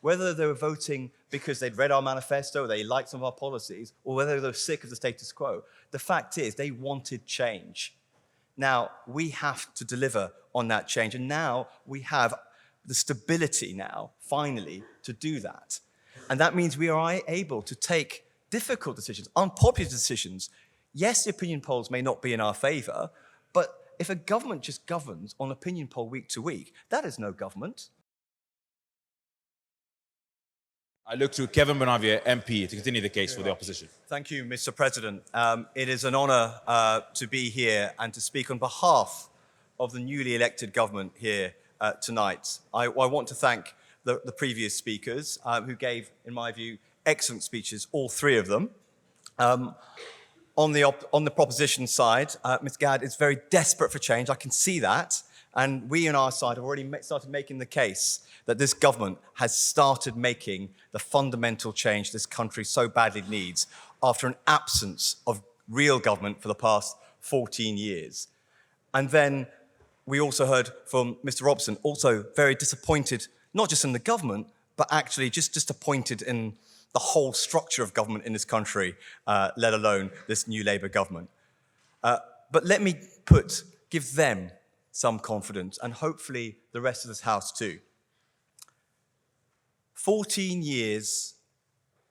whether they were voting because they'd read our manifesto, they liked some of our policies, or whether they were sick of the status quo, the fact is they wanted change. Now, we have to deliver on that change, and now we have the stability now, finally, to do that. And that means we are able to take difficult decisions, unpopular decisions. Yes, the opinion polls may not be in our favour, but if a government just governs on opinion poll week to week, that is no government. I look to Kevin Bonavia MP to continue the case for the opposition. Thank you, Mr. President. It is an honour to be here and to speak on behalf of the newly elected government here tonight. I want to thank the previous speakers who gave, in my view, excellent speeches, all three of them. On the proposition side, Ms. Gadd is very desperate for change. I can see that. And we on our side have already started making the case that this government has started making the fundamental change this country so badly needs after an absence of real government for the past 14 years. And then we also heard from Mr. Robson, also very disappointed, not just in the government, but actually just disappointed in the whole structure of government in this country, let alone this new Labour government. But let me give them some confidence, and hopefully the rest of this House too. 14 years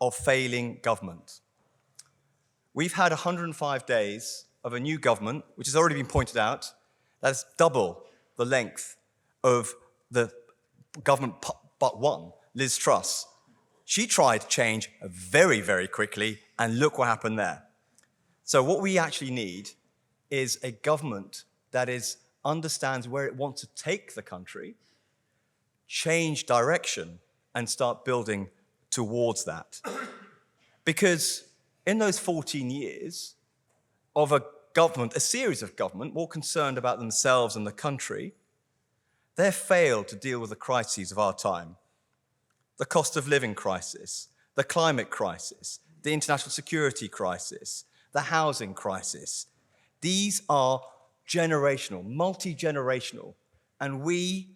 of failing government. We've had 105 days of a new government, which has already been pointed out, that's double the length of the government but one, Liz Truss. She tried change very, very quickly, and look what happened there. So what we actually need is a government that understands where it wants to take the country, change direction, and start building towards that. Because in those 14 years of a series of government more concerned about themselves and the country, they've failed to deal with the crises of our time. The cost of living crisis, the climate crisis, the international security crisis, the housing crisis. These are generational, multi-generational, and we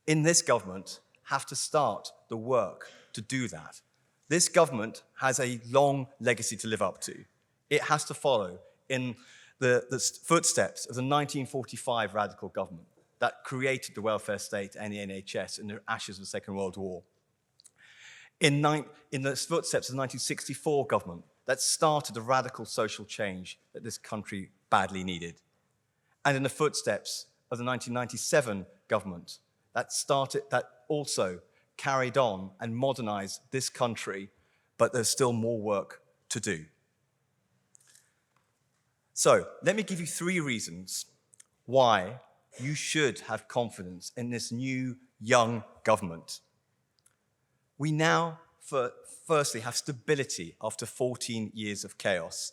in this government have to start the work to do that. This government has a long legacy to live up to. It has to follow in the footsteps of the 1945 radical government that created the welfare state and the NHS in the ashes of the Second World War. In the footsteps of the 1964 government that started the radical social change that this country badly needed. And in the footsteps of the 1997 government that also carried on and modernized this country, but there's still more work to do. So let me give you 3 reasons why you should have confidence in this new, young government. We now, firstly, have stability after 14 years of chaos.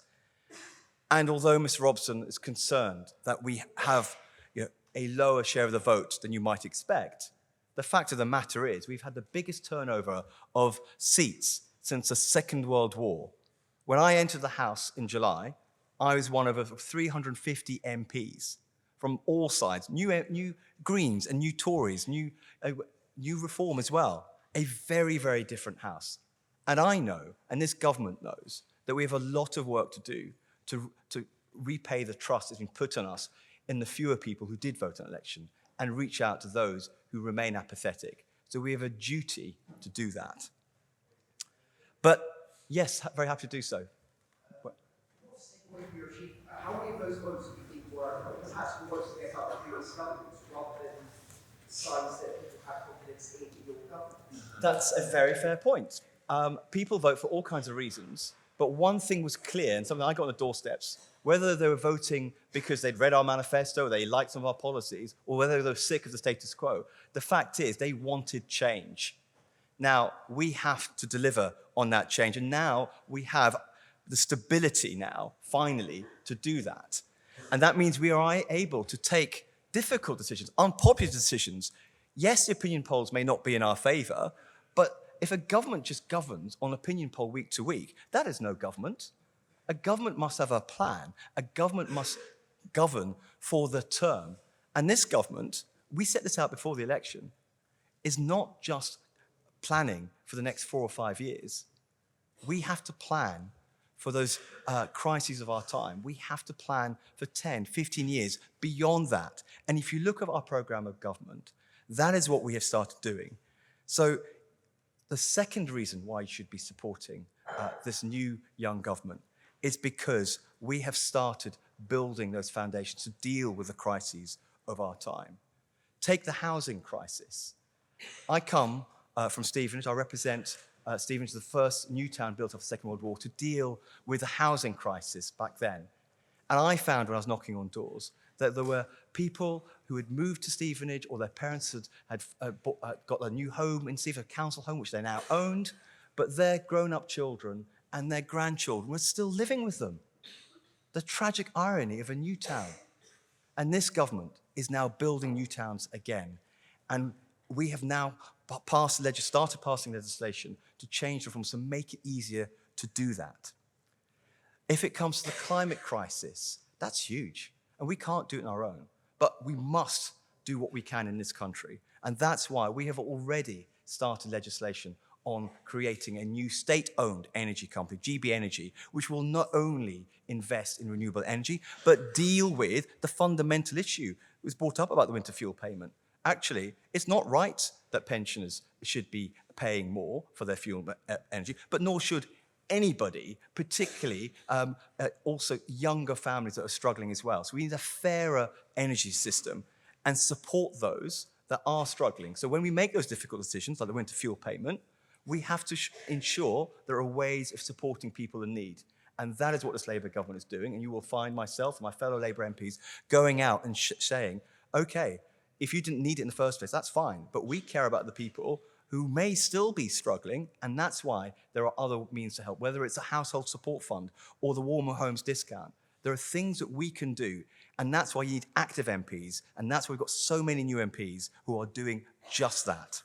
And although Mr. Robson is concerned that we have a lower share of the vote than you might expect, the fact of the matter is we've had the biggest turnover of seats since the Second World War. When I entered the House in July, I was one of over 350 MPs from all sides, new Greens and new Tories, new Reform as well. A very, very different House. And I know, and this government knows, that we have a lot of work to do to repay the trust that's been put on us in the fewer people who did vote in an election and reach out to those who remain apathetic. So we have a duty to do that. But yes, very happy to do so. How many of those votes do you think were perhaps votes to get out of previous governments rather than signs that people have confidence in your government? That's a very fair point. People vote for all kinds of reasons, but one thing was clear, and something I got on the doorsteps, whether they were voting because they'd read our manifesto, they liked some of our policies, or whether they were sick of the status quo, the fact is they wanted change. Now, we have to deliver on that change, and now we have the stability now, finally, to do that. And that means we are able to take difficult decisions, unpopular decisions. Yes, the opinion polls may not be in our favour, but if a government just governs on opinion poll week to week, that is no government. A government must have a plan. A government must govern for the term. And this government, we set this out before the election, is not just planning for the next 4 or 5 years. We have to plan for those crises of our time. We have to plan for 10, 15 years beyond that. And if you look at our programme of government, that is what we have started doing. So the second reason why you should be supporting this new young government is because we have started building those foundations to deal with the crises of our time. Take the housing crisis. I come from Stevenage. I represent Stevenage, the first new town built after the Second World War, to deal with the housing crisis back then. And I found when I was knocking on doors that there were people who had moved to Stevenage, or their parents had got a new home in Stevenage, a council home, which they now owned, but their grown-up children and their grandchildren were still living with them. The tragic irony of a new town. And this government is now building new towns again. And we have now started passing legislation to change the reforms to make it easier to do that. If it comes to the climate crisis, that's huge. And we can't do it on our own. But we must do what we can in this country. And that's why we have already started legislation on creating a new state-owned energy company, GB Energy, which will not only invest in renewable energy, but deal with the fundamental issue that was brought up about the winter fuel payment. Actually, it's not right that pensioners should be paying more for their fuel energy, but nor should anybody, particularly also younger families that are struggling as well. So we need a fairer energy system and support those that are struggling. So when we make those difficult decisions, like the winter fuel payment, we have to ensure there are ways of supporting people in need. And that is what this Labour government is doing. And you will find myself and my fellow Labour MPs going out and saying, okay, if you didn't need it in the first place, that's fine. But we care about the people who may still be struggling, and that's why there are other means to help, whether it's a household support fund or the Warmer Homes discount. There are things that we can do, and that's why you need active MPs, and that's why we've got so many new MPs who are doing just that.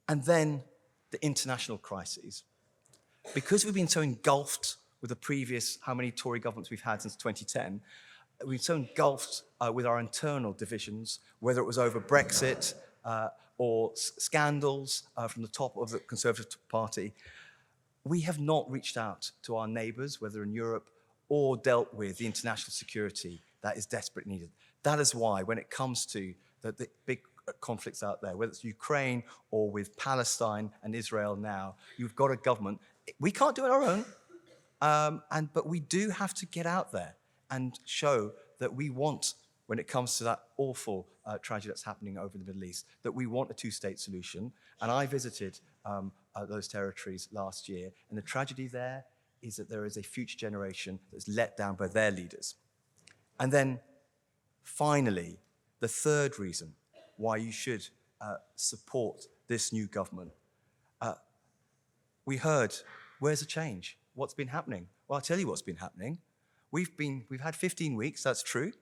And then the international crises. Because we've been so engulfed with the previous, how many Tory governments we've had since 2010, we've been so engulfed with our internal divisions, whether it was over Brexit or scandals from the top of the Conservative Party. We have not reached out to our neighbours, whether in Europe, or dealt with the international security that is desperately needed. That is why, when it comes to the big conflicts out there, whether it's Ukraine or with Palestine and Israel now, you've got a government. We can't do it on our own, but we do have to get out there and show that we want, when it comes to that awful tragedy that's happening over the Middle East, that we want a two-state solution. And I visited those territories last year, and the tragedy there is that there is a future generation that's let down by their leaders. And then, finally, the third reason why you should support this new government. We heard, where's the change? What's been happening? Well, I'll tell you what's been happening. We've had 15 weeks, that's true.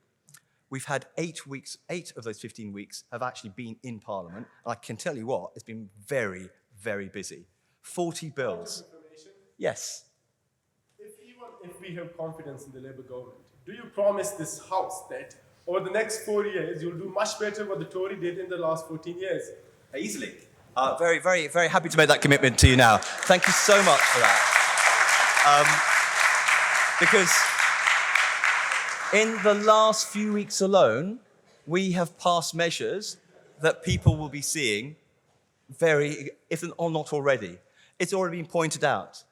We've had 8 weeks, 8 of those 15 weeks have actually been in Parliament. And I can tell you what, it's been very, very busy. 40 bills. Yes. If we have confidence in the Labour government, do you promise this House that over the next 4 years, you'll do much better what the Tory did in the last 14 years? Easily. Very, very, very happy to make that commitment to you now. Thank you so much for that. Because in the last few weeks alone, we have passed measures that people will be seeing if not already. It's already been pointed out.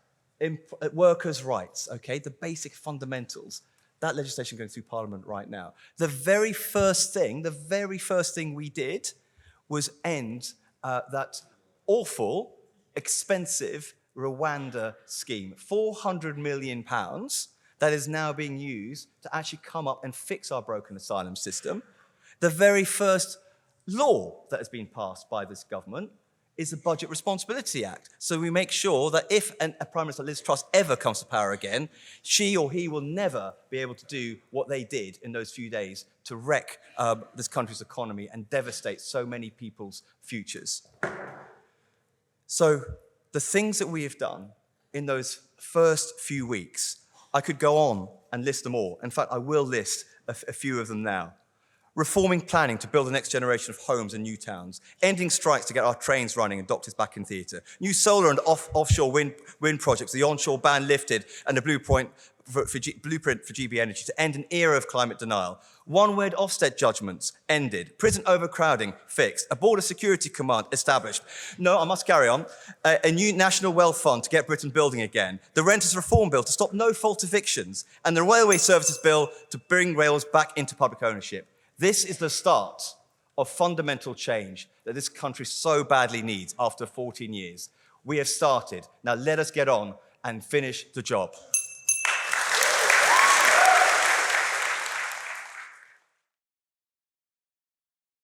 Workers' rights, okay, the basic fundamentals. That legislation going through Parliament right now. The very first thing we did was end that awful, expensive Rwanda scheme. £400 million that is now being used to actually come up and fix our broken asylum system. The very first law that has been passed by this government is the Budget Responsibility Act. So we make sure that if a Prime Minister Liz Truss ever comes to power again, she or he will never be able to do what they did in those few days to wreck this country's economy and devastate so many people's futures. So the things that we have done in those first few weeks, I could go on and list them all. In fact, I will list a few of them now. reforming planning to build the next generation of homes and new towns, ending strikes to get our trains running and doctors back in theatre, new solar and offshore wind projects, the onshore ban lifted, and the blueprint for GB Energy to end an era of climate denial. One-word Ofsted judgments ended. Prison overcrowding fixed. A border security command established. No, I must carry on. A new national wealth fund to get Britain building again. The renters reform bill to stop no-fault evictions. And the railway services bill to bring rails back into public ownership. This is the start of fundamental change that this country so badly needs after 14 years. We have started. Now let us get on and finish the job.